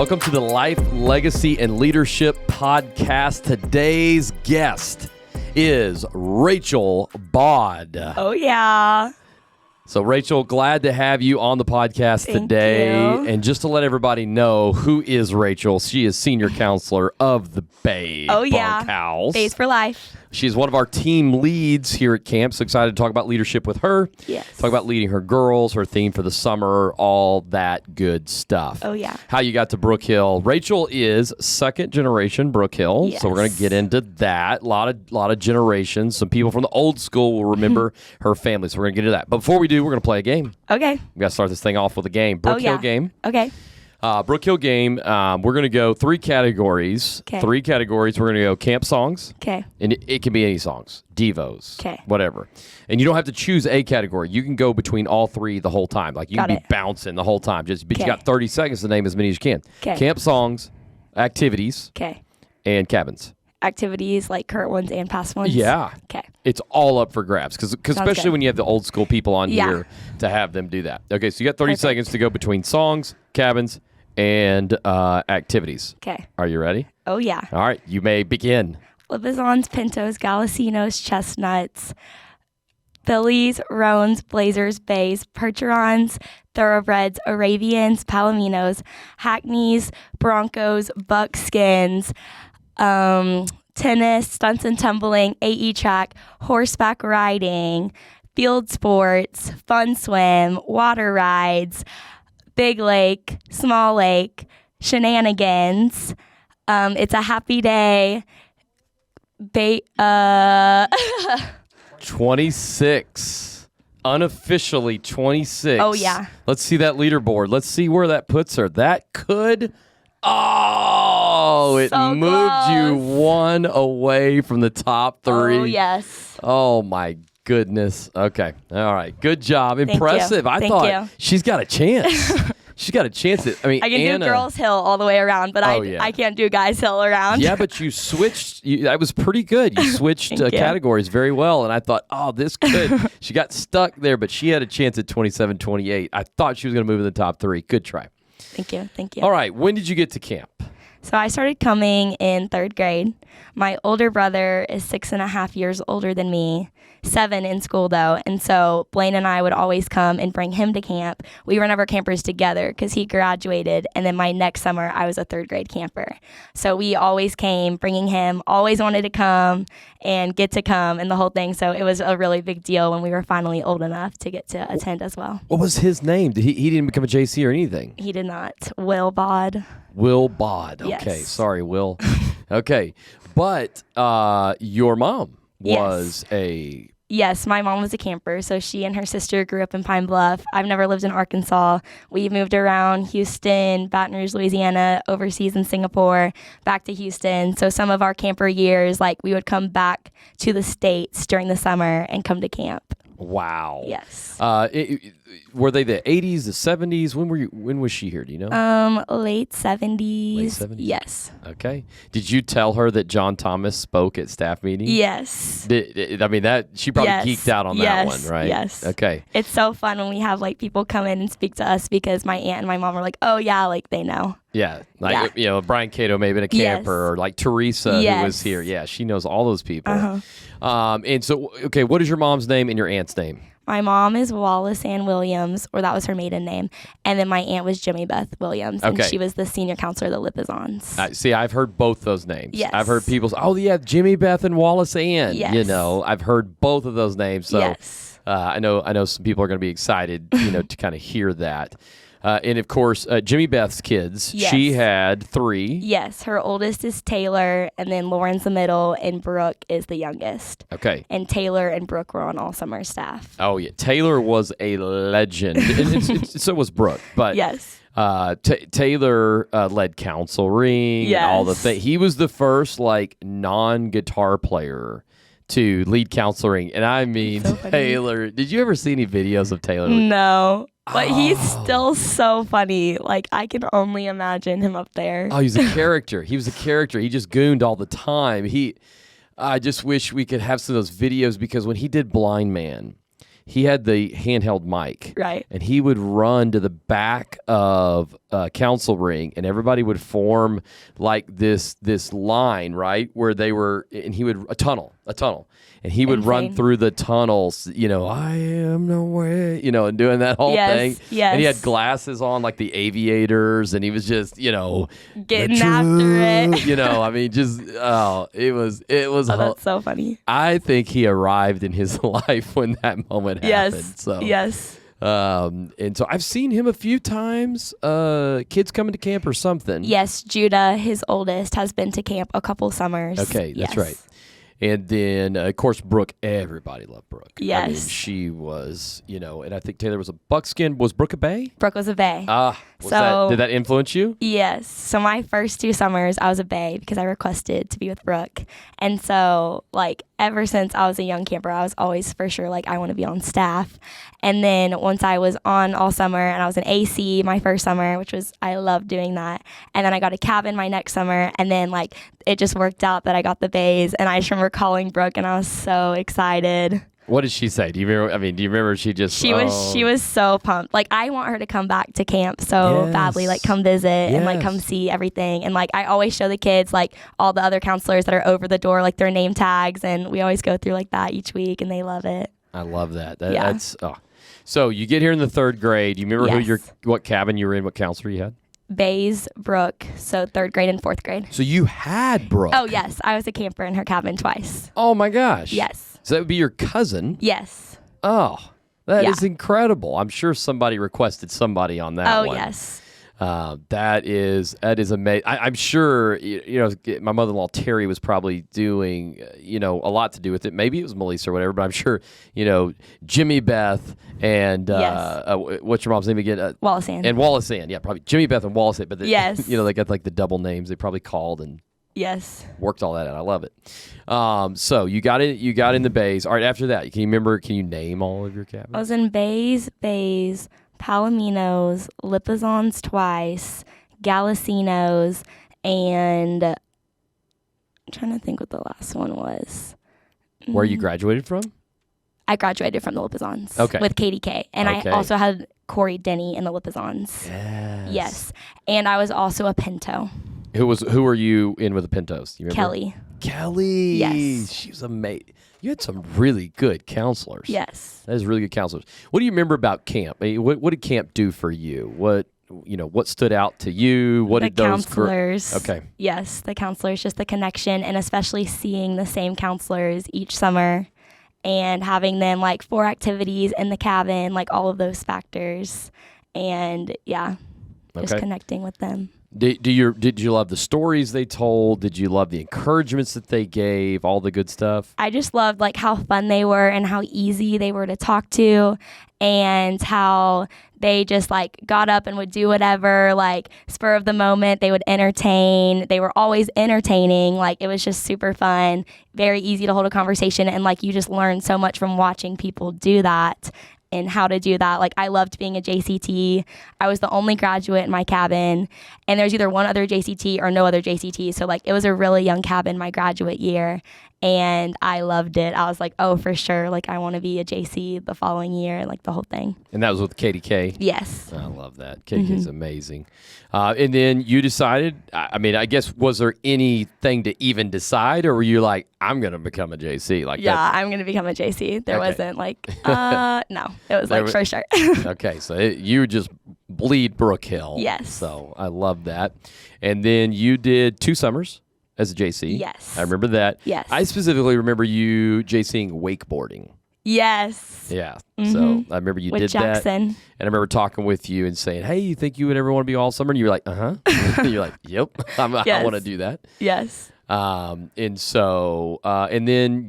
Welcome to the Life, Legacy, and Leadership Podcast. Today's guest is Rachel Baud. Oh, yeah. So, Rachel, glad to have you on the podcast today. You. And just to let everybody know, who is Rachel? She is senior counselor of the Bay Bunkhouse. Bays for life. She's one of our team leads here at camp. So excited to talk about leadership with her. Yes. Talk about leading her girls, her theme for the summer, all that good stuff. Oh, yeah. How you got to Brookhill. Rachel is second generation Brookhill. Yes. So we're going to get into that. A lot of generations. Some people from the old school will remember her family. So we're going to get into that. But before we do, we're going to play a game. Okay. We got to start this thing off with a game. Brookhill game. Okay. Brookhill game. We're going to go three categories. Okay. Three categories. We're going to go camp songs. Okay. And it can be any songs, devos, Okay. whatever. And you don't have to choose a category. You can go between all three the whole time. Like you Got can be it. bouncing the whole time. But you Okay. got 30 seconds to name as many as you can. Okay. Camp songs, activities, Okay. and cabins. Activities like current ones and past ones? Yeah. Okay. It's all up for grabs because especially good. when you have the old school people on Yeah. here to have them do that. Okay, so you got 30 Perfect. seconds to go between songs, cabins, and activities. Okay. Are you ready? Oh, yeah. All right, you may begin. Libizons, Pintos, Galicinos, Chestnuts, Fillies, Roans, Blazers, Bays, Percherons, Thoroughbreds, Arabians, Palominos, Hackneys, Broncos, Buckskins, tennis, stunts and tumbling, AE track, horseback riding, field sports, fun swim, water rides, big lake, small lake, shenanigans. It's a happy day. 26. Unofficially 26. Oh, yeah. Let's see that leaderboard. Let's see where that puts her. That could... Oh, it So moved you close. one away from the top three. Oh, yes. Oh, my goodness. Okay. All right. Good job. you. Impressive. I Thank thought you. she's got a chance. She's got a chance. I mean, I can Anna, do Girls Hill all the way around, but Oh, yeah. I can't do Guys Hill around. Yeah, but you switched. That was pretty good. You switched Thank you. categories very well. And I thought, oh, this could. She got stuck there, but she had a chance at 27, 28. I thought she was going to move in the top three. Good try. Thank you. Thank you. All right. When did you get to camp? So I started coming in third grade. My older brother is 6.5 years older than me, 7 in school though. And so Blaine and I would always come and bring him to camp. We were never campers together because he graduated. And then my next summer, I was a third grade camper. So we always came, bringing him, always wanted to come and get to come and the whole thing. So it was a really big deal when we were finally old enough to get to attend as well. What was his name? He didn't become a JC or anything? He did not. Will Baud. Will Baud. Okay. Yes. Sorry, Will. Okay. But your mom was a... Yes, my mom was a camper, so she and her sister grew up in Pine Bluff. I've never lived in Arkansas. We moved around Houston, Baton Rouge, Louisiana, overseas in Singapore, back to Houston. So some of our camper years, like we would come back to the States during the summer and come to camp. Wow. Yes. Were they the 80s, the 70s? When was she here? Do you know? Late 70s. Late 70s? Yes. Okay. Did you tell her that John Thomas spoke at staff meeting? Yes. I mean, that she probably Yes. geeked out on that one, right? Yes. Okay. It's so fun when we have like people come in and speak to us because my aunt and my mom are like, oh yeah, like they know. Yeah. Yeah. You know, Brian Cato may have been a camper, Yes. or like Teresa who was Yes. here. Yeah, she knows all those people. Uh-huh. And so, okay, what is your mom's name and your aunt's name? My mom is Wallace Ann Williams, or that was her maiden name. And then my aunt was Jimmy Beth Williams, and Okay. she was the senior counselor of the Lipizons. See, I've heard both those names. Yes. I've heard people say, oh, yeah, Jimmy Beth and Wallace Ann. Yes. You know, I've heard both of those names. So Yes. I know some people are going to be excited, to kind of hear that. And of course, Jimmy Beth's kids, Yes. she had 3. Yes, her oldest is Taylor, and then Lauren's the middle, and Brooke is the youngest. Okay. And Taylor and Brooke were on all summer staff. Oh, yeah. Taylor was a legend. So was Brooke. But Yes. Taylor led counseling and all the Yes. things. He was the first, non-guitar player to lead counseling. And I mean, So funny. Taylor, did you ever see any videos of Taylor? No. But he's Oh. still so funny. Like, I can only imagine him up there. Oh, he's a character. He was a character. He just gooned all the time. I just wish we could have some of those videos because when he did Blind Man, he had the handheld mic. Right. And he would run to the back of council ring, and everybody would form like this line, right, where they were, and he would a tunnel, and he would run Insane. through the tunnels. I am no way, and doing that whole thing. Yes. And he had glasses on, like the aviators, and he was just, Getting after it. it was. Oh, that's so funny. I think he arrived in his life when that moment happened. So Yes. and so I've seen him a few times. Kids coming to camp or something. Yes, Judah, his oldest, has been to camp a couple summers. Okay, that's Yes. right. And then, of course, Brooke. Everybody loved Brooke. Yes. I mean, she was, and I think Taylor was a buckskin. Was Brooke a Bay? Brooke was a Bay. Did that influence you? Yes. So my first 2 summers, I was a Bay because I requested to be with Brooke. And so, ever since I was a young camper, I was always for sure, I want to be on staff. And then once I was on all summer and I was in AC my first summer, I loved doing that. And then I got a cabin my next summer. And then, it just worked out that I got the Bays. And I just remember calling Brooke and I was so excited. What did she say? Do you remember? Do you remember she just... She was so pumped. I want her to come back to camp so badly, come visit and come see everything. And I always show the kids all the other counselors that are over the door, their name tags, and we always go through that each week, and they love it. I love that. That's So you get here in the 3rd grade. You remember what cabin you were in? What counselor you had? Bays, Brooke, so 3rd grade and 4th grade. So you had Brooke. Oh yes, I was a camper in her cabin twice. Oh my gosh. Yes. So that would be your cousin. Yes. Oh, that is incredible. I'm sure somebody requested somebody on that one. Oh yes. That is amazing. I'm sure my mother-in-law Terry was probably doing a lot to do with it. Maybe it was Melissa or whatever, but I'm sure Jimmy Beth and what's your mom's name again? Wallace Ann. And Wallace Ann. Yeah, probably Jimmy Beth and Wallace Ann. But yes, they got the double names. They probably called and worked all that out. I love it. So you got in the Bays. All right. After that, can you name all of your cabins? I was in Bays, Palominos, Lipizans twice, Galicinos, and I'm trying to think what the last one was. Where you graduated from? I graduated from the Lipizans with Katie K. And I also had Corey Denny in the Lipizans. Yes. And I was also a Pinto. Who were you in with the Pintos? You remember? Kelly. Yes. She was amazing. You had some really good counselors. Yes. That is really good counselors. What do you remember about camp? What did camp do for you? What stood out to you? What did those counselors? Yes, the counselors, just the connection, and especially seeing the same counselors each summer and having them 4 activities in the cabin, all of those factors. And just connecting with them. Did you love the stories they told? Did you love the encouragements that they gave? All the good stuff? I just loved how fun they were and how easy they were to talk to, and how they just got up and would do whatever, spur of the moment. They would entertain. They were always entertaining. It was just super fun, very easy to hold a conversation, and you just learn so much from watching people do that. And how to do that. I loved being a JCT. I was the only graduate in my cabin, and there's either one other JCT or no other JCT. So it was a really young cabin my graduate year, and I loved it. I was oh, for sure. I want to be a JC the following year, and the whole thing. And that was with Katie K? Yes. I love that. Katie K's amazing. And then you decided, I guess, was there anything to even decide, or were you I'm going to become a JC? I'm going to become a JC. There wasn't no. It was for sure. Okay, so you just bleed Brookhill. Yes. So I love that. And then you did 2 summers as a JC. Yes. I remember that. Yes. I specifically remember you JCing wakeboarding. Yes. Yeah. So I remember you with did Jackson. that. And I remember talking with you and saying, hey, you think you would ever want to be all summer? And you were like, uh-huh. You're like, yep, I want to do that. Yes. And so, and then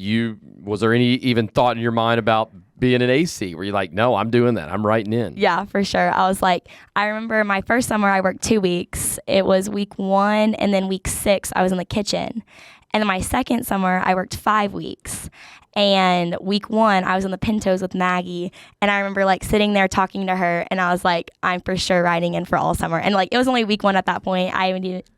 was there any even thought in your mind about being an AC? Were you like, no, I'm doing that. I'm writing in. Yeah, for sure. I was I remember my first summer I worked 2 weeks. It was week 1 and then week 6 I was in the kitchen. And then my second summer I worked 5 weeks. And week 1 I was in the Pintos with Maggie. And I remember sitting there talking to her, and I was I'm for sure writing in for all summer. And it was only week 1 at that point. I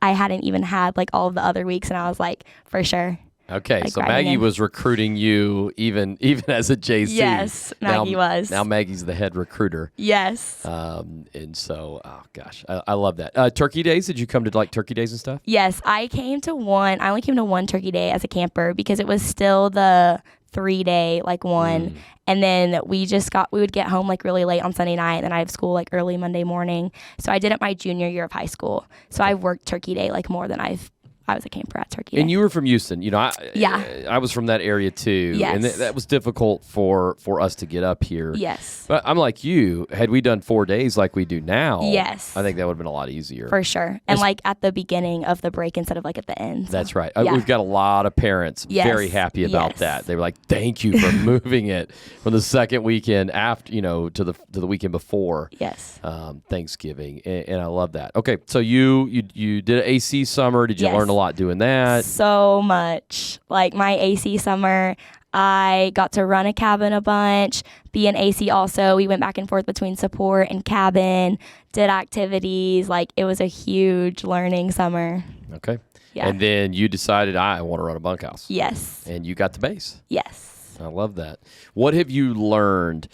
hadn't even had all of the other weeks, and I was for sure. Okay, like so riding Maggie in. was recruiting you even as a JC. Yes, Maggie was. Now Maggie's the head recruiter. Yes. And so, oh gosh, I love that. Turkey days, did you come to like turkey days and stuff? Yes, I only came to one turkey day as a camper because it was still the 3-day like one. And then we would get home like really late on Sunday night, and then I have school like early Monday morning. So I did it my junior year of high school. So I've worked turkey day like more than I was a camper at turkey day. And you were from Houston, Yeah. I was from that area too. Yes. And that was difficult for us to get up here. Yes. But I'm like you, had we done 4 days like we do now, Yes. I think that would have been a lot easier. For sure. And like at the beginning of the break instead of like at the end. So. That's right. Yeah. We've got a lot of parents very happy about that. They were like, "Thank you for moving it from the second weekend after, to the weekend before." Yes. Thanksgiving, and I love that. Okay, so you did an AC summer. Did you learn a lot doing that? So much. Like my AC summer, I got to run a cabin a bunch, be an AC also. We went back and forth between support and cabin, did activities. Like it was a huge learning summer. Okay. Yeah. And then you decided, I want to run a bunkhouse. Yes. And you got the base. Yes. I love that. What have you learned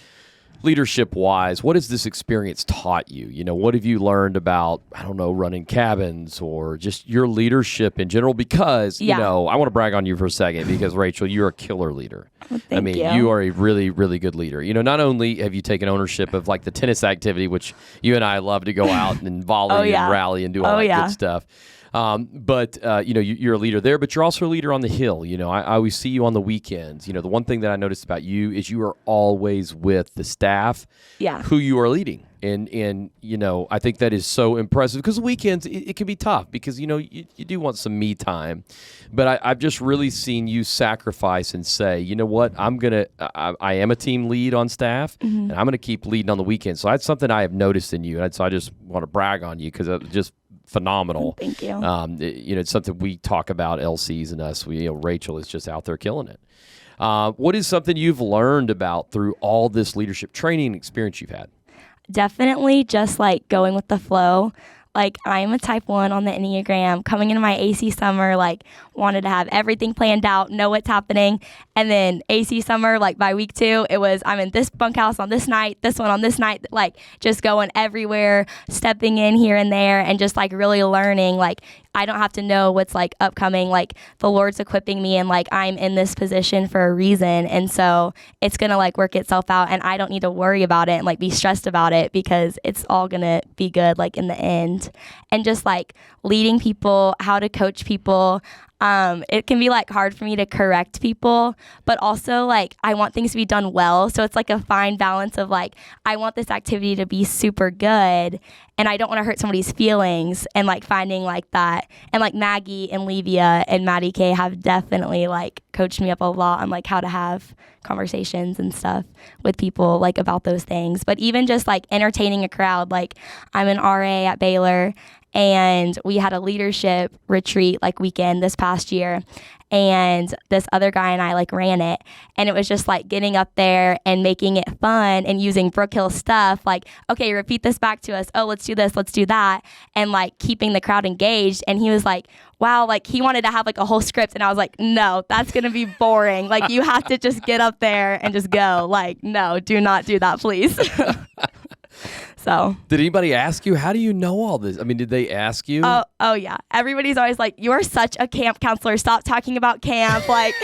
leadership-wise? What has this experience taught you? What have you learned about, I don't know, running cabins or just your leadership in general? Because, I want to brag on you for a second because, Rachel, you're a killer leader. Well, thank you. You are a really, really good leader. Not only have you taken ownership of like the tennis activity, which you and I love to go out and volley and rally and do all that good stuff. But you're a leader there, but you're also a leader on the hill. I always see you on the weekends. The one thing that I noticed about you is you are always with the staff who you are leading. And I think that is so impressive because weekends, it can be tough because, you do want some me time. But I've just really seen you sacrifice and say, you know what, I am a team lead on staff, and I'm going to keep leading on the weekends. So that's something I have noticed in you. And so I just want to brag on you because it's just phenomenal. Thank you. It's something we talk about, LCs and us. Rachel is just out there killing it. What is something you've learned about through all this leadership training experience you've had? Definitely just like going with the flow. Like I'm a type 1 on the Enneagram. Coming into my AC summer, like wanted to have everything planned out, know what's happening. And then AC summer, like by week 2, it was I'm in this bunkhouse on this night, this one on this night, like just going everywhere, stepping in here and there and just like really learning. Like I don't have to know what's like upcoming. Like the Lord's equipping me and like I'm in this position for a reason. And so it's going to like work itself out and I don't need to worry about it and like be stressed about it because it's all going to be good like in the end. And just like leading people, how to coach people. It can be like hard for me to correct people, but also like I want things to be done well. So it's like a fine balance of like, I want this activity to be super good and I don't want to hurt somebody's feelings and like finding like that. And like Maggie and Levia and Maddie K have definitely like coached me up a lot on like how to have conversations and stuff with people like about those things. But even just like entertaining a crowd, like I'm an RA at Baylor and we had a leadership retreat like weekend this past year and this other guy and I like ran it and it was just like getting up there and making it fun and using Brookhill stuff like, okay, repeat this back to us. Oh, let's do this, let's do that. And like keeping the crowd engaged. And he was like, wow, like he wanted to have like a whole script. And I was like, no, that's going to be boring. Like you have to just get up there and just go. Like, no, do not do that, please. So did anybody ask you, how do you know all this? I mean, did they ask you? Oh yeah. Everybody's always like, you are such a camp counselor. Stop talking about camp. Like,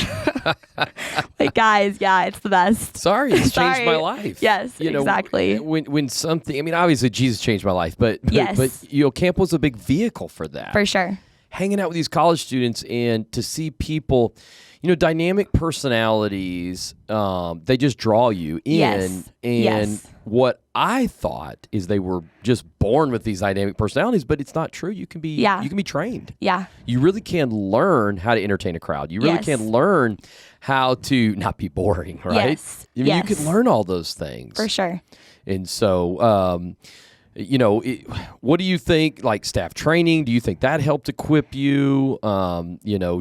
like guys, yeah, it's the best. Sorry, it's changed my life. Yes, exactly. When something, I mean, obviously Jesus changed my life, but yes. camp was a big vehicle for that. For sure. Hanging out with these college students and to see people, dynamic personalities, they just draw you in. Yes. And yes. What I thought is they were just born with these dynamic personalities, but it's not true. You can be trained. Yeah. You really can learn how to entertain a crowd. You really can learn how to not be boring, right? Yes. I mean, you can learn all those things. For sure. And so, what do you think, like staff training, do you think that helped equip you?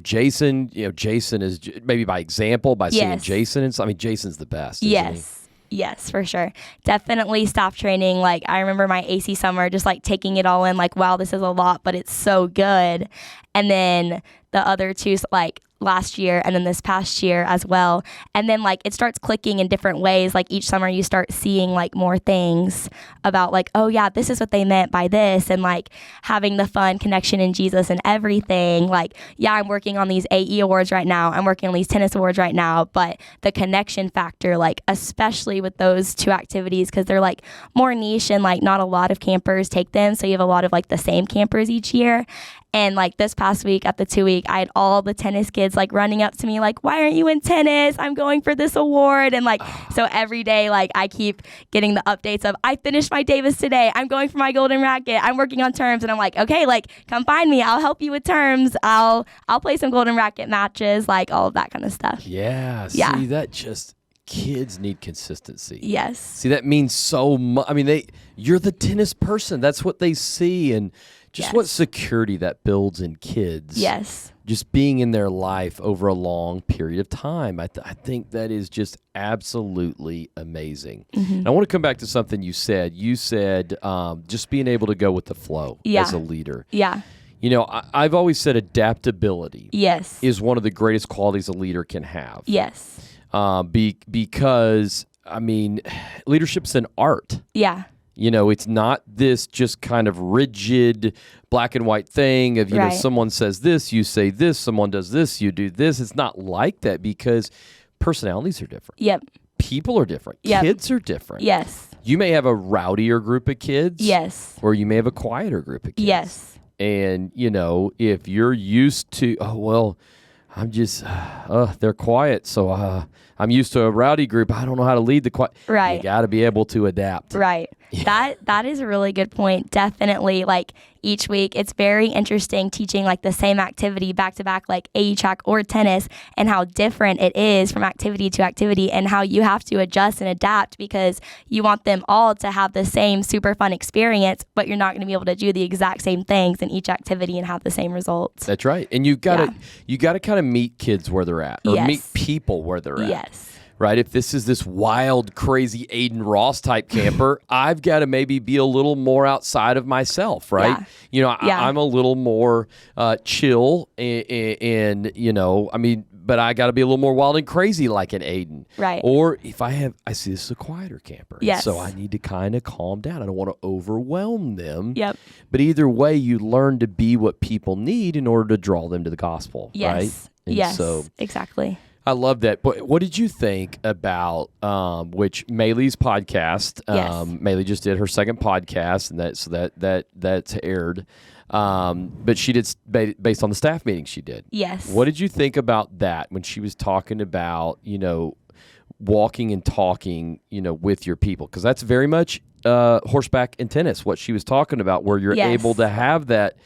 Jason is maybe by example, by seeing Jason. And so, I mean, Jason's the best. Isn't he? Yes, for sure. Definitely staff training. Like I remember my AC summer, just like taking it all in, like, wow, this is a lot, but it's so good. And then the other two, like last year and then this past year as well. And then like it starts clicking in different ways. Like each summer you start seeing like more things about like, oh yeah, this is what they meant by this, and like having the fun connection in Jesus and everything. Like, yeah, I'm working on these AE awards right now. I'm working on these tennis awards right now, but the connection factor, like especially with those two activities, because they're like more niche and like not a lot of campers take them. So you have a lot of like the same campers each year. And like this past week at the 2-week, I had all the tennis kids like running up to me like, why aren't you in tennis? I'm going for this award. And like, so every day, like I keep getting the updates of, I finished my Davis today. I'm going for my golden racket. I'm working on terms. And I'm like, okay, like come find me. I'll help you with terms. I'll play some golden racket matches, like all of that kind of stuff. Yeah. Yeah. See, that just, kids need consistency. Yes. See, that means so much. I mean, you're the tennis person. That's what they see. And just what security that builds in kids. Yes. Just being in their life over a long period of time. I think that is just absolutely amazing. And I want to come back to something you said. You said just being able to go with the flow as a leader. Yeah. You know, I've always said adaptability Yes. is one of the greatest qualities a leader can have. Yes. Because, I mean, leadership's an art. Yeah. You know, it's not this just kind of rigid black and white thing of, you know, someone says this, you say this, someone does this, you do this. It's not like that because personalities are different. Yep. People are different. Yep. Kids are different. Yes. You may have a rowdier group of kids. Yes. Or you may have a quieter group of kids. Yes. And, you know, if you're used to, I'm just, they're quiet, so I'm used to a rowdy group. I don't know how to lead the quiet. Right. You got to be able to adapt. Right. Yeah. That is a really good point. Definitely, like each week, it's very interesting teaching like the same activity back to back, like AE track or tennis, and how different it is from activity to activity, and how you have to adjust and adapt because you want them all to have the same super fun experience, but you're not going to be able to do the exact same things in each activity and have the same results. That's right. And you got to kind of meet kids where they're at, or meet people where they're at. Yes. Right? If this is this wild, crazy Aiden Ross type camper, I've got to maybe be a little more outside of myself, right? Yeah. You know, I'm a little more chill and, you know, I mean, but I got to be a little more wild and crazy like an Aiden. Right. Or if I see this is a quieter camper. Yes. So I need to kind of calm down. I don't want to overwhelm them. Yep. But either way, you learn to be what people need in order to draw them to the gospel, right? And yes, so, exactly. I love that. But what did you think about which Maylee's podcast? Yes. Maylee just did her second podcast, and that's aired. But she did based on the staff meeting she did. Yes. What did you think about that when she was talking about, you know, walking and talking, you know, with your people? Because that's very much horseback and tennis. What she was talking about, where you're able to have that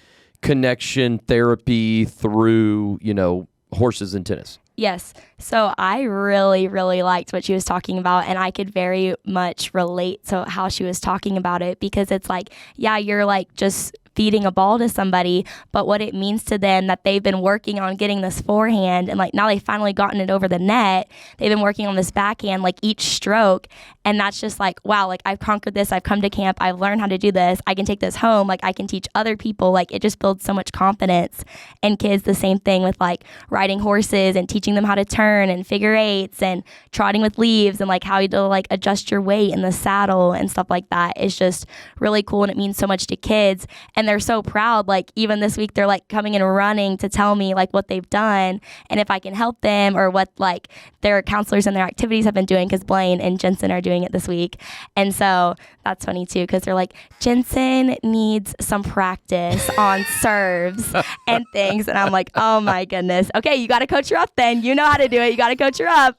connection therapy through, you know, horses and tennis. Yes. So I really, really liked what she was talking about, and I could very much relate to how she was talking about it, because it's like, yeah, you're like just feeding a ball to somebody, but what it means to them that they've been working on getting this forehand, and like now they've finally gotten it over the net. They've been working on this backhand, like each stroke, and that's just like, wow, like I've conquered this. I've come to camp. I've learned how to do this. I can take this home. Like I can teach other people. Like it just builds so much confidence. And kids, the same thing with like riding horses and teaching them how to turn and figure eights and trotting with leaves and like how you to like adjust your weight in the saddle and stuff like that. It's just really cool, and it means so much to kids. And they're so proud. Like even this week, they're like coming and running to tell me like what they've done and if I can help them, or what like their counselors and their activities have been doing, because Blaine and Jensen are doing it this week. And so that's funny too, because they're like, Jensen needs some practice on serves and things. And I'm like, oh my goodness. Okay, you got to coach her up then. You know how to do it. You got to coach her up.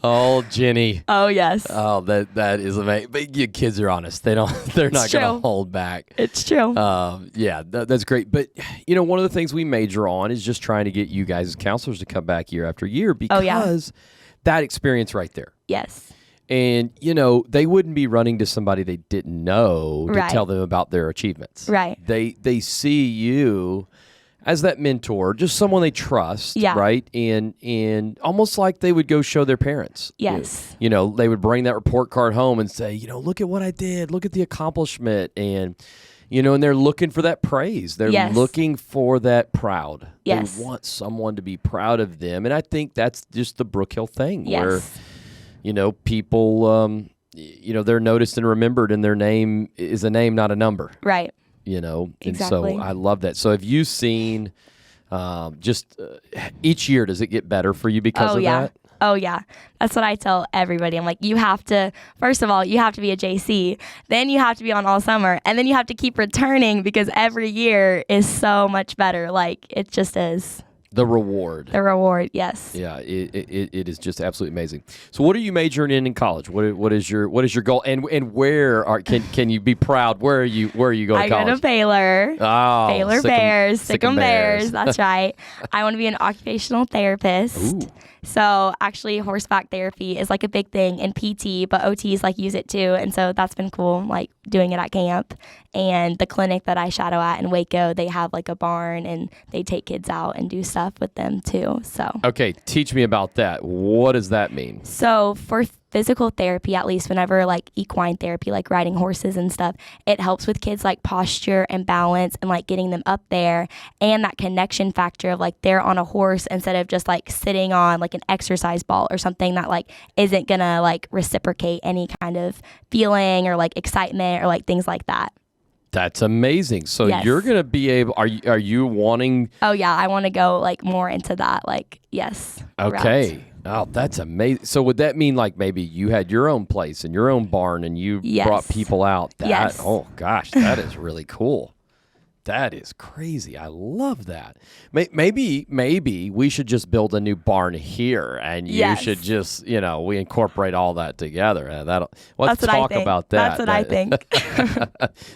Oh, Jenny. Oh, yes. Oh, that is amazing. But your kids are honest. They're not going to hold back. It's true. Yeah, that's great. But, you know, one of the things we major on is just trying to get you guys as counselors to come back year after year, because that experience right there. Yes. And, you know, they wouldn't be running to somebody they didn't know to tell them about their achievements. Right. They see you as that mentor, just someone they trust, right? And almost like they would go show their parents. Yes. You know, they would bring that report card home and say, you know, look at what I did. Look at the accomplishment. And, and they're looking for that praise. They're Yes. looking for that proud. Yes. They want someone to be proud of them. And I think that's just the Brookhill thing where, Yes. People, they're noticed and remembered, and their name is a name, not a number. Right. And Exactly. so I love that. So have you seen each year, does it get better for you because of that? Oh, yeah. That's what I tell everybody. I'm like, first of all, you have to be a JC. Then you have to be on all summer. And then you have to keep returning because every year is so much better. Like, it just is. The reward. Yes. Yeah, it is just absolutely amazing. So what are you majoring in college? What is your goal? And where can you be proud? Where are you going to college? I go to Baylor. Oh, Baylor Bears, Sikkim Bears. That's right. I want to be an occupational therapist. Ooh. So actually horseback therapy is like a big thing in PT, but OTs like use it too. And so that's been cool, like doing it at camp. And the clinic that I shadow at in Waco, they have like a barn and they take kids out and do stuff with them too. So okay, teach me about that. What does that mean? So for physical therapy, at least whenever like equine therapy, like riding horses and stuff, it helps with kids like posture and balance and like getting them up there, and that connection factor of like they're on a horse instead of just like sitting on like an exercise ball or something that like isn't gonna like reciprocate any kind of feeling or like excitement or like things like that. That's amazing. So Yes. you're going to be able, are you wanting? Oh yeah, I want to go like more into that, like yes. Okay. Oh, that's amazing. So would that mean like maybe you had your own place and your own barn and you Yes. brought people out? Yes. Oh gosh, that is really cool. That is crazy. I love that. Maybe we should just build a new barn here, and you Yes. should just, we incorporate all that together. Let's That's what I talk think. about that. That's what I think.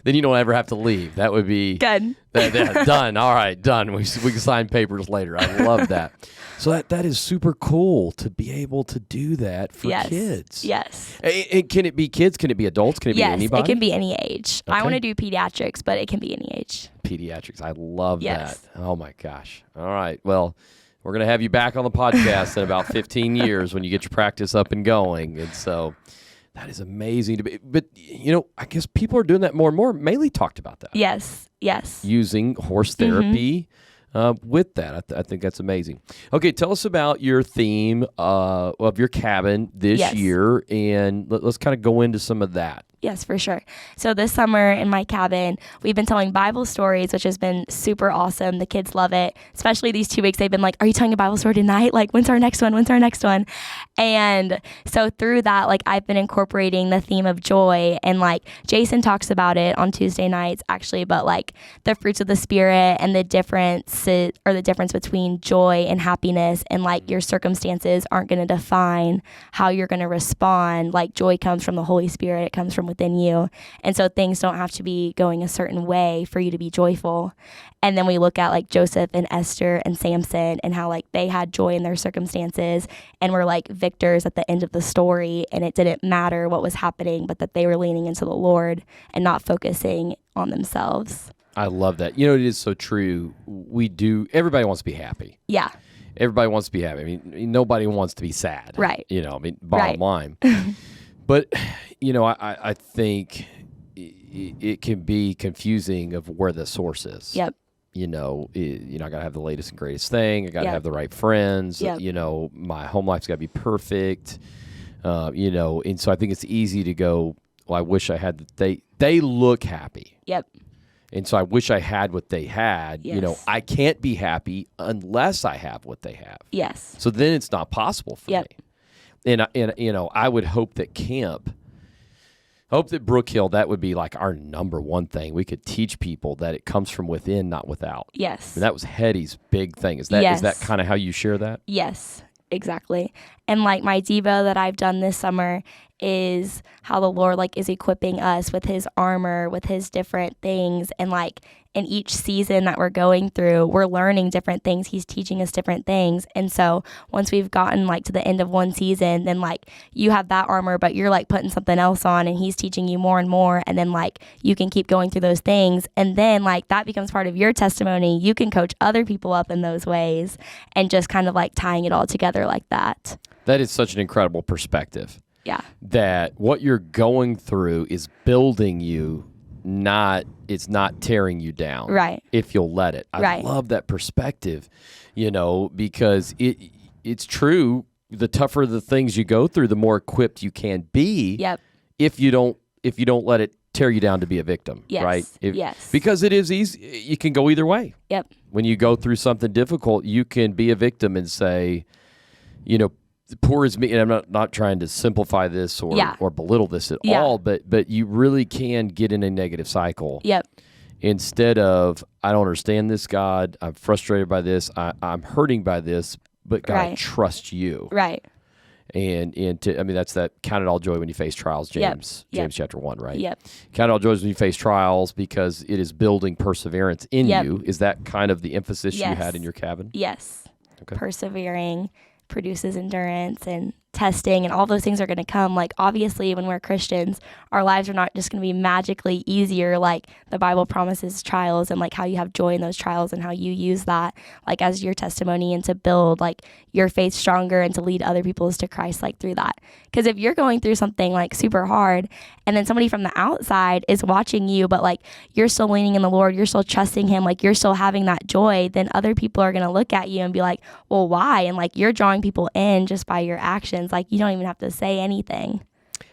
Then you don't ever have to leave. That would be Good. done. All right, done. We can sign papers later. I love that. So that is super cool to be able to do that for Yes. kids. Yes. And can it be kids? Can it be adults? Can it be Yes, anybody? it can be any age. I Okay. want to do pediatrics, but it can be any age. Pediatrics. I love Yes. that. Oh my gosh. All right. Well, we're going to have you back on the podcast in about 15 years when you get your practice up and going. And so that is amazing to be. But, I guess people are doing that more and more. Maylee talked about that. Yes. Using horse therapy with that. I think that's amazing. Okay. Tell us about your theme of your cabin this Yes. year. And let's kind of go into some of that. Yes, for sure. So this summer in my cabin, we've been telling Bible stories, which has been super awesome. The kids love it. Especially these 2 weeks, they've been like, are you telling a Bible story tonight? Like, when's our next one? And so through that, like, I've been incorporating the theme of joy. And like, Jason talks about it on Tuesday nights, actually, but like the fruits of the Spirit and the difference between joy and happiness, and like your circumstances aren't going to define how you're going to respond. Like, joy comes from the Holy Spirit. It comes from within you. And so things don't have to be going a certain way for you to be joyful. And then we look at like Joseph and Esther and Samson and how like they had joy in their circumstances and were like victors at the end of the story, and it didn't matter what was happening, but that they were leaning into the Lord and not focusing on themselves. I love that. It is so true. Everybody wants to be happy. Yeah. Everybody wants to be happy. I mean, nobody wants to be sad. Right. Bottom line. But, I think it can be confusing of where the source is. Yep. I got to have the latest and greatest thing. I got to Yep. have the right friends. Yep. My home life's got to be perfect. And so I think it's easy to go, well, I wish I had, they look happy. Yep. And so I wish I had what they had. Yes. I can't be happy unless I have what they have. Yes. So then it's not possible for Yep. me. And I would hope that Brookhill, that would be like our number one thing. We could teach people that it comes from within, not without. Yes. And that was Hetty's big thing. Is that Yes. kind of how you share that? Yes, exactly. And like my Devo that I've done this summer is how the Lord like is equipping us with his armor, with his different things. And like in each season that we're going through, we're learning different things. He's teaching us different things. And so once we've gotten like to the end of one season, then like you have that armor, but you're like putting something else on and he's teaching you more and more. And then like you can keep going through those things. And then like that becomes part of your testimony. You can coach other people up in those ways and just kind of like tying it all together like that. That is such an incredible perspective. Yeah. That what you're going through is building you it's not tearing you down. Right. If you'll let it. I Right. love that perspective, because it's true. The tougher the things you go through, the more equipped you can be. Yep. If you don't let it tear you down to be a victim. Yes. Right. Yes. Because it is easy. You can go either way. Yep. When you go through something difficult, you can be a victim and say, poor is me. And I'm not trying to simplify this or belittle this at all, but you really can get in a negative cycle. Yep. Instead of, I don't understand this, God. I'm frustrated by this. I'm hurting by this, but God, I trust you. Right. And that's that count it all joy when you face trials, James chapter 1, right? Yep. Count it all joy when you face trials because it is building perseverance in you. Is that kind of the emphasis you had in your cabin? Yes. Okay. Persevering produces endurance, and testing and all those things are going to come. Like, obviously, when we're Christians, our lives are not just going to be magically easier. Like, the Bible promises trials, and like how you have joy in those trials and how you use that like as your testimony and to build like your faith stronger and to lead other people to Christ like through that. Because if you're going through something like super hard and then somebody from the outside is watching you, but like you're still leaning in the Lord, you're still trusting him, like you're still having that joy, then other people are going to look at you and be like, well, why? And like you're drawing people in just by your actions. Like, you don't even have to say anything.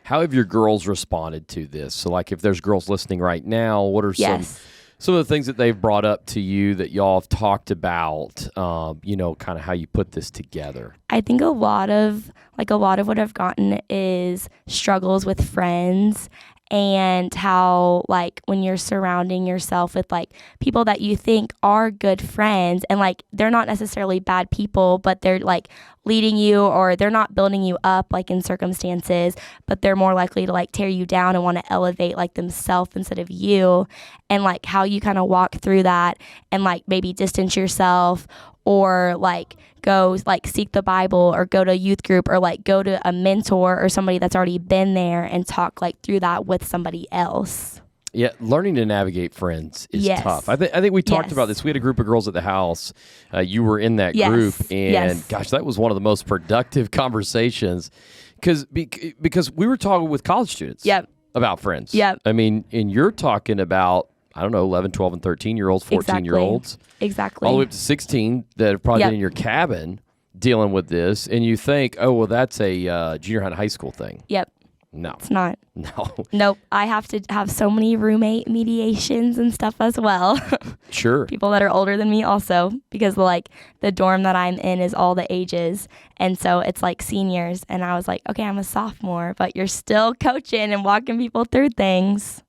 How have your girls responded to this? So like if there's girls listening right now, what are some of the things that they've brought up to you that y'all have talked about, kind of how you put this together? I think a lot of what I've gotten is struggles with friends, and how like when you're surrounding yourself with like people that you think are good friends, and like they're not necessarily bad people, but they're like leading you, or they're not building you up like in circumstances, but they're more likely to like tear you down and want to elevate like themselves instead of you, and like how you kind of walk through that and like maybe distance yourself, or like go like seek the Bible, or go to a youth group, or like go to a mentor or somebody that's already been there and talk like through that with somebody else. Yeah, learning to navigate friends is tough. I think we talked about this. We had a group of girls at the house. You were in that group, and gosh, that was one of the most productive conversations because we were talking with college students about friends. Yep. I mean, and you're talking about, I don't know, 11, 12, and 13-year-olds, 14-year-olds. Exactly. All the way up to 16 that have probably been in your cabin dealing with this, and you think, oh, well, that's a junior high and high school thing. Yep. No. It's not. No. Nope. I have to have so many roommate mediations and stuff as well. Sure. People that are older than me also, because like the dorm that I'm in is all the ages. And so it's like seniors. And I was like, okay, I'm a sophomore, but you're still coaching and walking people through things.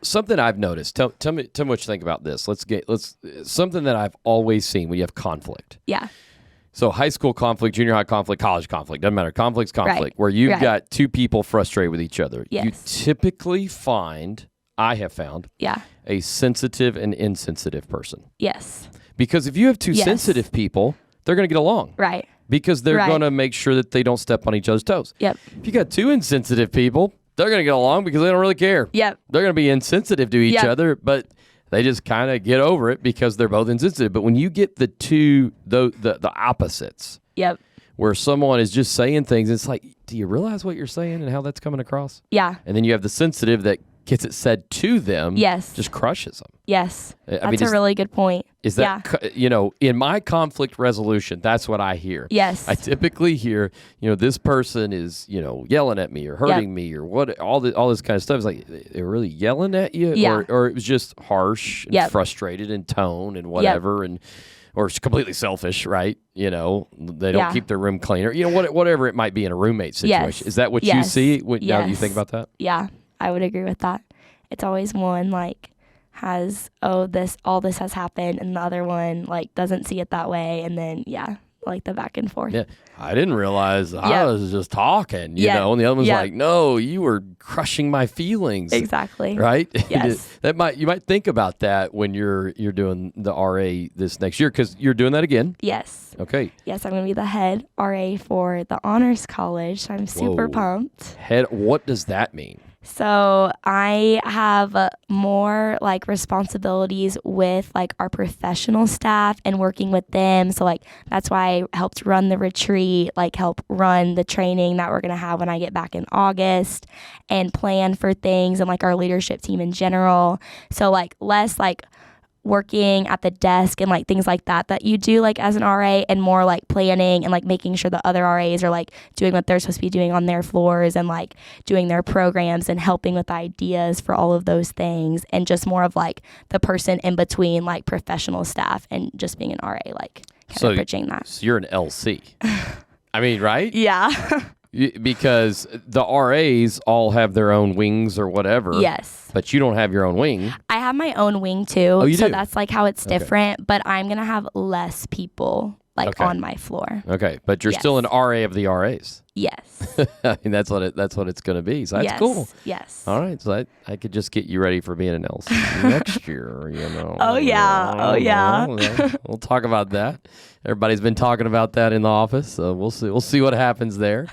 Something I've noticed. Tell me what you think about this. Something that I've always seen when you have conflict. Yeah. So high school conflict, junior high conflict, college conflict, doesn't matter. Conflict's conflict, where you've got two people frustrated with each other. Yes. You typically I have found, a sensitive and insensitive person. Yes. Because if you have two sensitive people, they're going to get along. Right. Because they're going to make sure that they don't step on each other's toes. Yep. If you got two insensitive people, they're going to get along because they don't really care. Yep. They're going to be insensitive to each other, but they just kind of get over it because they're both insensitive. But when you get the two, the opposites, where someone is just saying things, it's like, do you realize what you're saying and how that's coming across? Yeah. And then you have the sensitive that gets it said to them, just crushes them. Yes. That's a really good point. Is that, in my conflict resolution, that's what I hear. Yes. I typically hear, this person is, yelling at me or hurting me or what, all this kind of stuff. It's like, they're really yelling at you? Yeah. Or it was just harsh and frustrated in tone and whatever. Or it's completely selfish, right? They don't keep their room cleaner. Whatever it might be in a roommate situation. Yes. Is that what you see now that you think about that? Yeah, I would agree with that. It's always one like has, all this has happened, and the other one like doesn't see it that way, and then like the back and forth. Yeah, I didn't realize I was just talking, and the other one's like, no, you were crushing my feelings. Exactly. Right? Yes. You might think about that when you're doing the RA this next year, because you're doing that again. Yes. Okay. Yes, I'm going to be the head RA for the Honors College, so I'm super pumped. What does that mean? So I have more like responsibilities with like our professional staff and working with them. So like that's why I helped run the retreat, like help run the training that we're going to have when I get back in August and plan for things and like our leadership team in general. So like less like working at the desk and like things like that you do like as an RA, and more like planning and like making sure the other RAs are like doing what they're supposed to be doing on their floors and like doing their programs and helping with ideas for all of those things, and just more of like the person in between like professional staff and just being an RA, like kind of bridging that. So you're an LC. I mean, right? Yeah. Because the RAs all have their own wings or whatever. Yes. But you don't have your own wing. I have my own wing too. Oh, you so do? that's like how it's different, but I'm going to have less people like on my floor. Okay, but you're still an RA of the RAs. Yes. I mean, that's what it's going to be. So that's cool. Yes. All right, so I could just get you ready for being an LC next year, you know. Oh yeah. Oh yeah. We'll talk about that. Everybody's been talking about that in the office, so we'll see what happens there.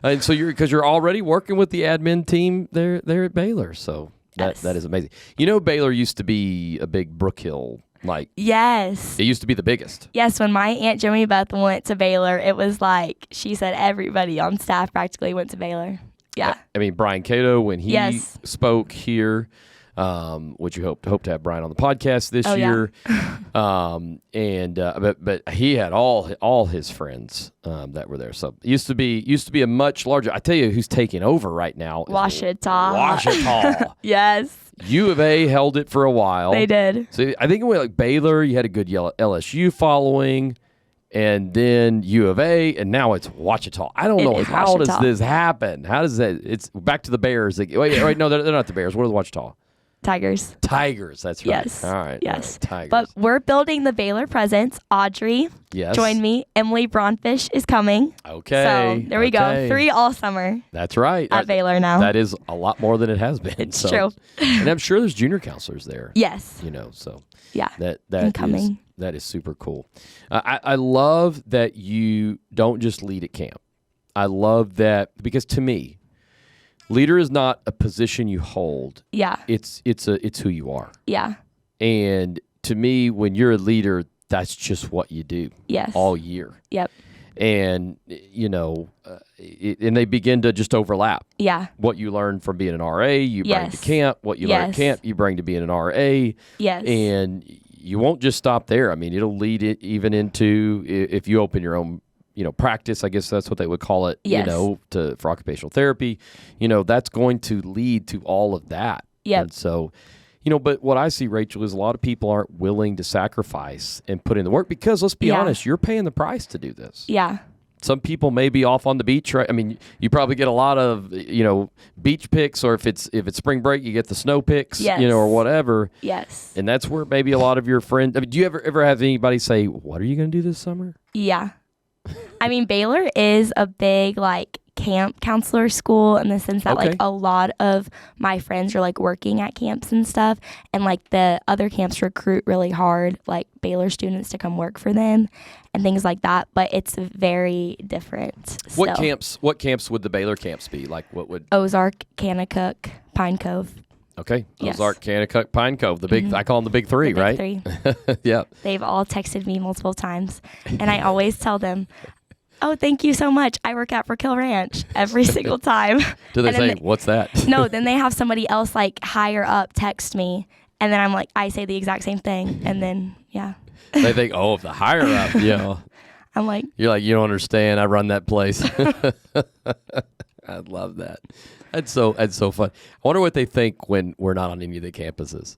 And so you're already working with the admin team there at Baylor, so that is amazing. You know, Baylor used to be a big Brookhill. Like, yes, it used to be the biggest. Yes, when my Aunt Jimmy Beth went to Baylor, it was like she said everybody on staff practically went to Baylor. Yeah. I mean, Brian Cato, when he spoke here, which you hope to have Brian on the podcast this year. Yeah. But he had all his friends that were there. So it used to be a much larger. I tell you who's taking over right now. Washita. Yes. U of A held it for a while. They did. So I think it went like Baylor, you had a good LSU following, and then U of A, and now it's Washita. I don't know. How does this happen? How does that? It's back to the Bears. Wait, no, they're not the Bears. What are the Washita? Tigers. That's right. Yes. All right. Yes. All right, Tigers. But we're building the Baylor presence. Audrey, join me. Emily Braunfish is coming. Okay. So there we go. 3 all summer. That's right. At Baylor now. That is a lot more than it has been. It's true. And I'm sure there's junior counselors there. Yes. You know, so yeah. That is super cool. I love that you don't just lead at camp. I love that because to me, leader is not a position you hold. Yeah. It's who you are. Yeah. And to me, when you're a leader, that's just what you do. Yes. All year. Yep. And you know, and they begin to just overlap. Yeah. What you learn from being an RA, you bring to camp. What you learn at camp, you bring to being an RA. Yes. And you won't just stop there. I mean, it'll lead it even into if you open your own, practice, I guess that's what they would call it, for occupational therapy, that's going to lead to all of that. Yeah. And so, but what I see, Rachel, is a lot of people aren't willing to sacrifice and put in the work because let's be honest, you're paying the price to do this. Yeah. Some people may be off on the beach, right? I mean, you probably get a lot of, beach pics, or if it's spring break, you get the snow pics, or whatever. Yes. And that's where maybe a lot of your friends, I mean, do you ever have anybody say, what are you going to do this summer? Yeah. I mean, Baylor is a big, like, camp counselor school in the sense that, like, a lot of my friends are, like, working at camps and stuff. And, like, the other camps recruit really hard, like, Baylor students to come work for them and things like that. But it's very different. What camps would the Baylor camps be? Like, what would? Ozark, Kanakuk, Pine Cove. Okay. Ozark, Kanakuk, Pine Cove. The big, I call them the big three, right? Big three. Yeah. They've all texted me multiple times. And I always tell them, oh, thank you so much. I work at Brookhill Ranch every single time. Do they say, what's that? No, then they have somebody else like higher up text me. And then I'm like, I say the exact same thing. And then, yeah. They think, if the higher up, I'm like. You're like, you don't understand. I run that place. I love that. That's so fun. I wonder what they think when we're not on any of the campuses.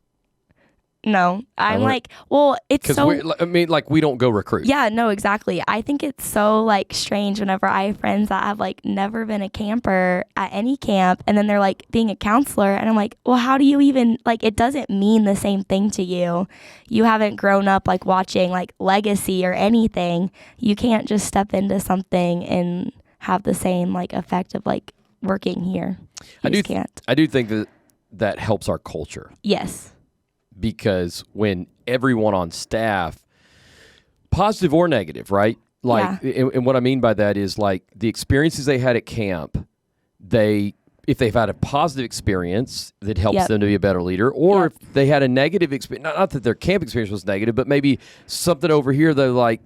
No, I'm like, well, it's so. We don't go recruit. Yeah, no, exactly. I think it's so like strange whenever I have friends that have like never been a camper at any camp, and then they're like being a counselor, and I'm like, well, how do you even like? It doesn't mean the same thing to you. You haven't grown up like watching like Legacy or anything. You can't just step into something and have the same like effect of like working here. I do think that helps our culture. Yes. Because when everyone on staff, positive or negative, right? Like, and what I mean by that is like the experiences they had at camp, it if they've had a positive experience that helps Yep. them to be a better leader, or Yep. if they had a negative experience, not that their camp experience was negative, but maybe something over here they're like,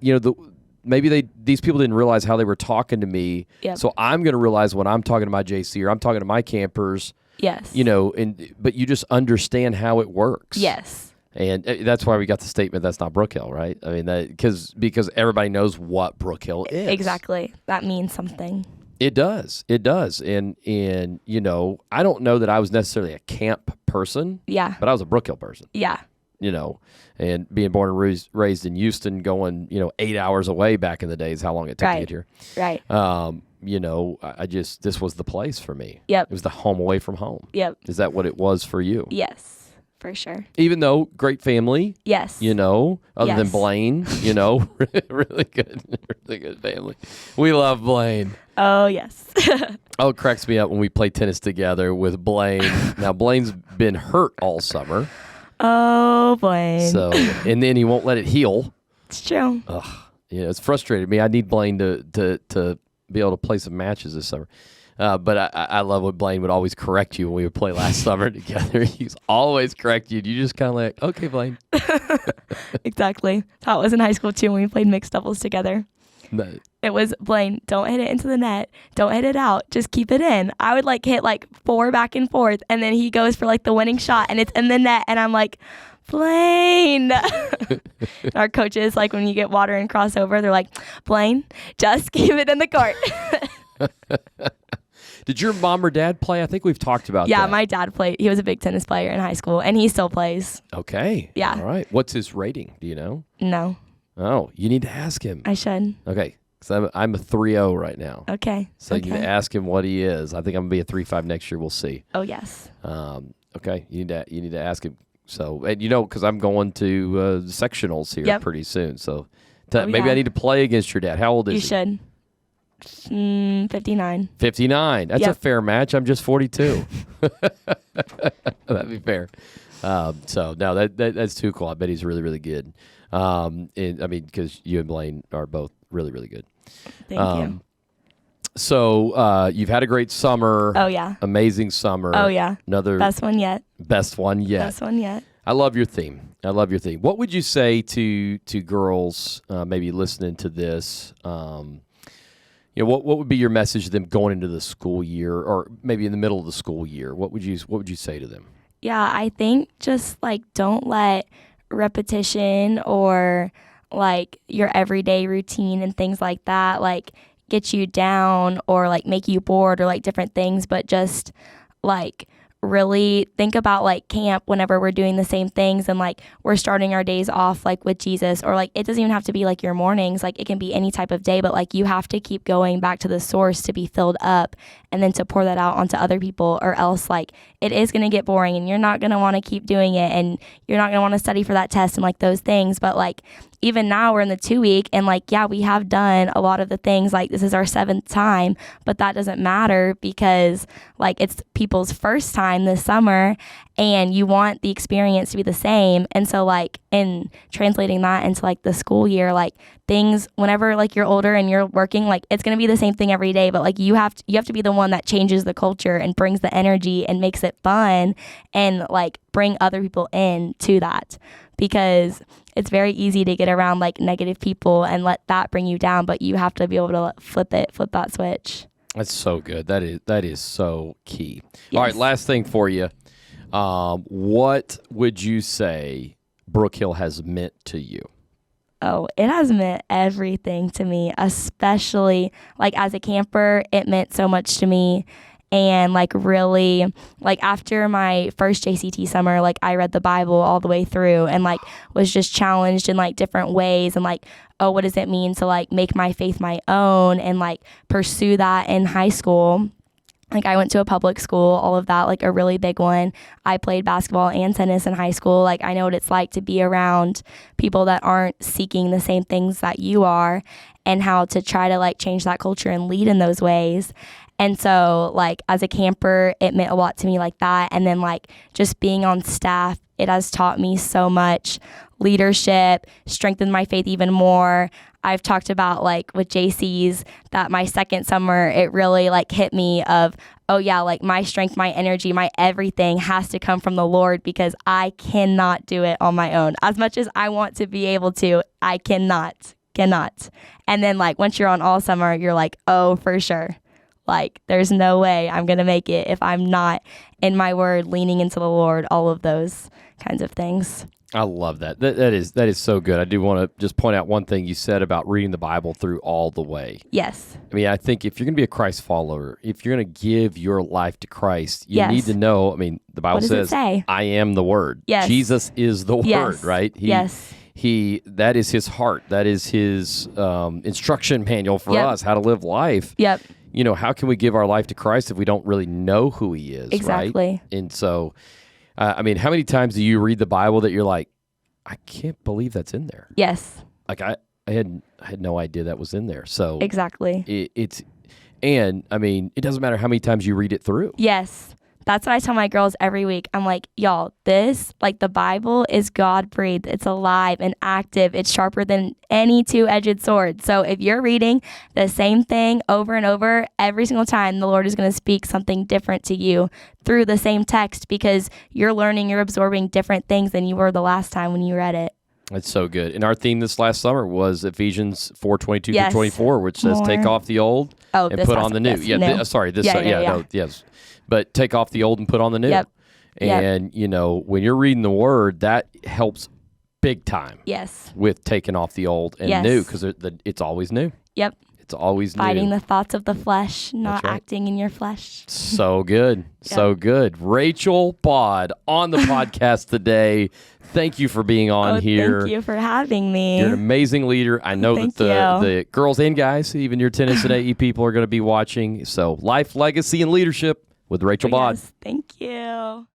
maybe these people didn't realize how they were talking to me. Yep. So I'm going to realize when I'm talking to my JC or I'm talking to my campers, Yes. but you just understand how it works. Yes. And that's why we got the statement that's not Brookhill, right? I mean, because everybody knows what Brookhill is. Exactly. That means something. It does. And I don't know that I was necessarily a camp person, Yeah. but I was a Brookhill person, Yeah. and being born and raised in Houston, going, 8 hours away back in the days, how long it took to get here. Right. This was the place for me. Yep. It was the home away from home. Yep. Is that what it was for you? Yes. For sure. Even though great family, Yes. other than Yes. Blaine, really good family. We love Blaine. Oh, yes. Oh, it cracks me up when we play tennis together with Blaine. Now, Blaine's been hurt all summer. Oh, Blaine. So, and then he won't let it heal. It's true. It's frustrated me. I need Blaine to be able to play some matches this summer. But I love when Blaine would always correct you when we would play last summer together. He's always correct you. You just kind of like, okay, Blaine. Exactly. That's how it was in high school, too, when we played mixed doubles together. No. It was, Blaine, don't hit it into the net. Don't hit it out. Just keep it in. I would hit 4 back and forth, and then he goes for the winning shot, and it's in the net, and I'm like, Blaine. Our coaches, when you get water and crossover, they're like, Blaine, just keep it in the court. Did your mom or dad play? I think we've talked about that. Yeah, my dad played. He was a big tennis player in high school, and he still plays. Okay. Yeah. All right. What's his rating? Do you know? No, Oh, you need to ask him. I should. Okay. Because I'm a 3-0 right now. Okay. So you need to ask him what he is. I think I'm going to be a 3-5 next year. We'll see. Oh, yes. Okay. You need to ask him. So, and because I'm going to sectionals here pretty soon. So maybe I need to play against your dad. How old is You he? should. 59. 59. That's a fair match. I'm just 42. That'd be fair. So no, that's too cool. I bet he's really, really good. Because you and Blaine are both really, really good. Thank you. So you've had a great summer. Oh, yeah. Amazing summer. Oh, yeah. Another Best one yet. best one yet. Best one yet. I love your theme. What would you say to girls maybe listening to this? What would be your message to them going into the school year, or maybe in the middle of the school year? What would you say to them? Yeah, I think just don't let repetition or your everyday routine and things like that get you down or make you bored or different things, but just really think about camp whenever we're doing the same things and we're starting our days off with Jesus, or it doesn't even have to be your mornings, it can be any type of day, but you have to keep going back to the source to be filled up and then to pour that out onto other people, or else it is going to get boring and you're not going to want to keep doing it and you're not going to want to study for that test and those things. But even now we're in the 2 week and we have done a lot of the things, this is our 7th time, but that doesn't matter because it's people's first time this summer and you want the experience to be the same. And so in translating that into the school year, things whenever you're older and you're working, it's going to be the same thing every day, but you have to be the one that changes the culture and brings the energy and makes it fun and bring other people in to that, because it's very easy to get around negative people and let that bring you down, but you have to be able to flip that switch. That's so good. That is so key. Yes. All right, last thing for you. What would you say Brookhill has meant to you? Oh, it has meant everything to me, especially as a camper. It meant so much to me. And really, after my first JCT summer, I read the Bible all the way through and was just challenged in different ways and oh, what does it mean to make my faith my own and pursue that in high school. I went to a public school, all of that, a really big one. I played basketball and tennis in high school. I know what it's like to be around people that aren't seeking the same things that you are and how to try to change that culture and lead in those ways. And so, as a camper, it meant a lot to me that. And then, just being on staff, it has taught me so much leadership, strengthened my faith even more. I've talked about like with JC's that my second summer, it really like hit me of, oh yeah, like my strength, my energy, my everything has to come from the Lord because I cannot do it on my own. As much as I want to be able to, I cannot. And then like once you're on all summer, you're like, oh, for sure. Like there's no way I'm going to make it if I'm not in my word, leaning into the Lord, all of those kinds of things. I love that. That is so good. I do want to just point out one thing you said about reading the Bible through all the way. Yes. I mean, I think if you're going to be a Christ follower, if you're going to give your life to Christ, you Yes. need to know, I mean, the Bible What does it says, say? I am the Word. Yes. Jesus is the Yes. Word, right? Yes. That is his heart. That is his instruction manual for Yep. us, how to live life. Yep. You know, how can we give our life to Christ if we don't really know who he is, Exactly. right? And so, I mean, how many times do you read the Bible that you're like, I can't believe that's in there? Yes. Like I had no idea that was in there. So Exactly. And I mean, it doesn't matter how many times you read it through. Yes. That's what I tell my girls every week. I'm like, y'all, this, like the Bible is God-breathed. It's alive and active. It's sharper than any two-edged sword. So if you're reading the same thing over and over, every single time the Lord is going to speak something different to you through the same text because you're learning, you're absorbing different things than you were the last time when you read it. That's so good. And our theme this last summer was Ephesians 4:22 Yes. through 24, which says, More. take off the old and this put last on the new. yes, Yeah, new. yes. But take off the old and put on the new. Yep. And, you know, when you're reading the Word, that helps big time Yes. with taking off the old and Yes. new because it's always new. Yep. It's always Fighting new. the thoughts of the flesh, not right. acting in your flesh. So good. So good. Rachel Baud on the podcast today. Thank you for being on here. Thank you for having me. You're an amazing leader. I know Thank that you. the girls and guys, even your tennis and AE people are going to be watching. So life, legacy, and leadership with Rachel Baud. Yes, thank you.